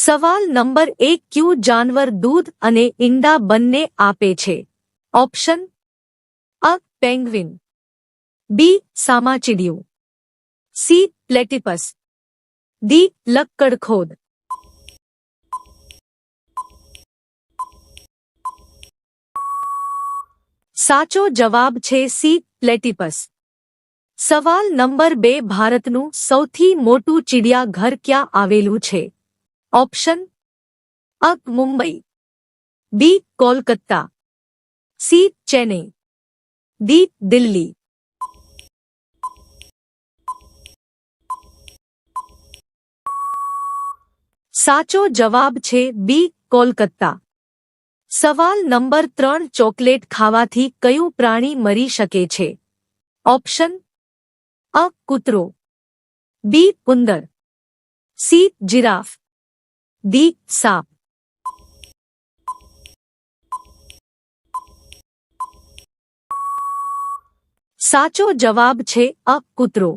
સવાલ નંબર 1 ક્યુ જાનવર દૂધ અને ઈંડા બંને આપે છે? ઓપ્શન અ પેંગ્વિન, બી સામાચીડિયું, સી પ્લેટિપસ, ડી લક્કડખોદ. સાચો જવાબ છે સી પ્લેટિપસ. સવાલ નંબર 2 ભારતનું સૌથી મોટું ચિડિયાઘર ક્યાં આવેલું છે? ઓપ્શન અ મુંબઈ, બી કોલકાતા, સી ચેન્નઈ, ડી દિલ્હી. સાચો જવાબ છે બી કોલકાતા. સવાલ નંબર 3 ચોકલેટ ખાવાથી કયું પ્રાણી મરી શકે છે? ઓપ્શન અ કૂતરો, બી ઉંદર, સી જીરાફ, ડી સાપ. સાચો જવાબ છે અ કૂતરો.